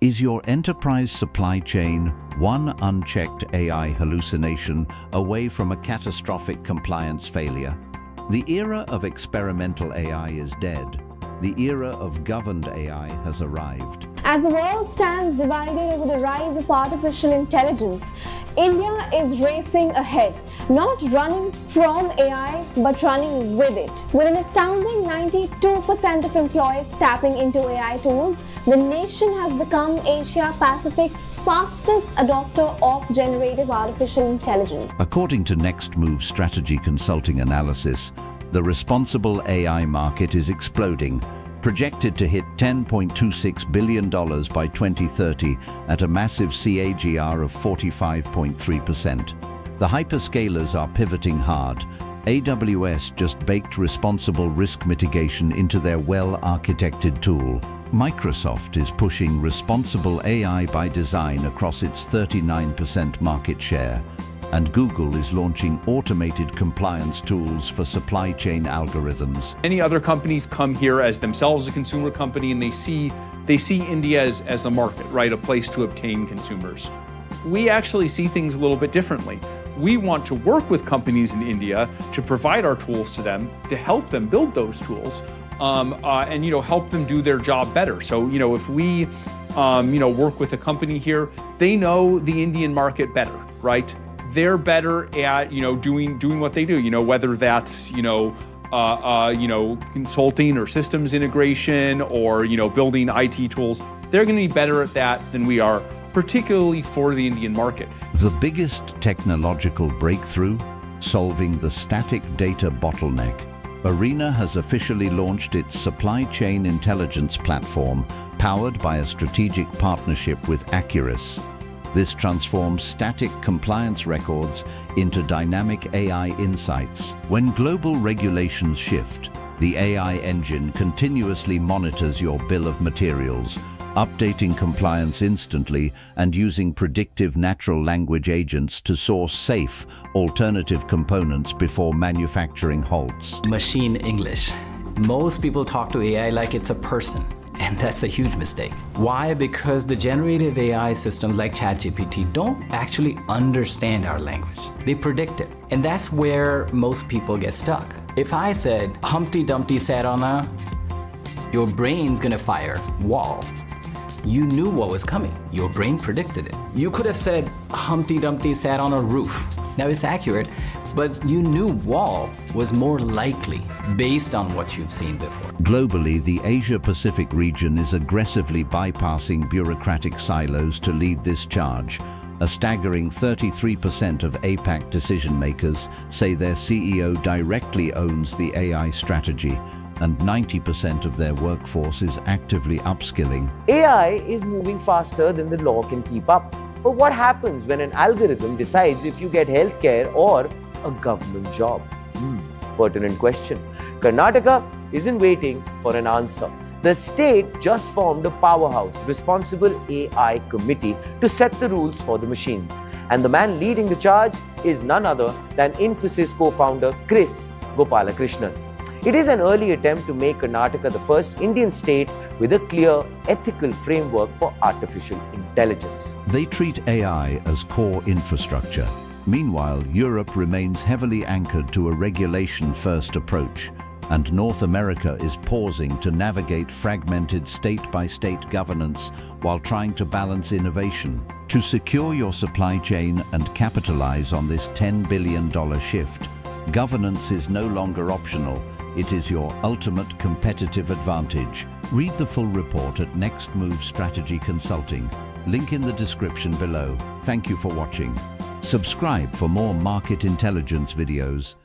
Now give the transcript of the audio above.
Is your enterprise supply chain one unchecked AI hallucination away from a catastrophic compliance failure? The era of experimental AI is dead. The era of governed AI has arrived. As the world stands divided over the rise of artificial intelligence, India is racing ahead, not running from AI, but running with it. With an astounding 92% of employees tapping into AI tools, the nation has become Asia-Pacific's fastest adopter of generative artificial intelligence. According to Next Move strategy consulting analysis, the responsible AI market is exploding, projected to hit $10.26 billion by 2030 at a massive CAGR of 45.3%. The hyperscalers are pivoting hard. AWS just baked responsible risk mitigation into their well-architected tool. Microsoft is pushing responsible AI by design across its 39% market share. And Google is launching automated compliance tools for supply chain algorithms. Many other companies come here as themselves a consumer company, and they see India as a market, right? A place to obtain consumers. We actually see things a little bit differently. We want to work with companies in India to provide our tools to them, to help them build those tools, and help them do their job better. So if we work with a company here, they know the Indian market better, right? They're better at doing what they do, whether that's consulting or systems integration or building IT tools. They're going to be better at that than we are, particularly for the Indian market. The biggest technological breakthrough, solving the static data bottleneck. Arena has officially launched its supply chain intelligence platform, powered by a strategic partnership with Accurus. This transforms static compliance records into dynamic AI insights. When global regulations shift, the AI engine continuously monitors your bill of materials, updating compliance instantly and using predictive natural language agents to source safe, alternative components before manufacturing halts. Machine English. Most people talk to AI like it's a person. And that's a huge mistake. Why? Because the generative AI systems like ChatGPT don't actually understand our language. They predict it. And that's where most people get stuck. If I said, Humpty Dumpty sat on a, your brain's gonna fire wall. You knew what was coming. Your brain predicted it. You could have said, Humpty Dumpty sat on a roof. Now it's accurate, but you knew wall was more likely based on what you've seen before. Globally, the Asia-Pacific region is aggressively bypassing bureaucratic silos to lead this charge. A staggering 33% of APAC decision-makers say their CEO directly owns the AI strategy, and 90% of their workforce is actively upskilling. AI is moving faster than the law can keep up. But what happens when an algorithm decides if you get healthcare or a government job? Pertinent question. Karnataka isn't waiting for an answer. The state just formed a powerhouse, Responsible AI Committee, to set the rules for the machines. And the man leading the charge is none other than Infosys co-founder Chris Gopalakrishnan. It is an early attempt to make Karnataka the first Indian state with a clear ethical framework for artificial intelligence. They treat AI as core infrastructure. Meanwhile, Europe remains heavily anchored to a regulation-first approach, and North America is pausing to navigate fragmented state-by-state governance while trying to balance innovation. To secure your supply chain and capitalize on this $10 billion shift, governance is no longer optional. It is your ultimate competitive advantage. Read the full report at Next Move Strategy Consulting. Link in the description below. Thank you for watching. Subscribe for more market intelligence videos.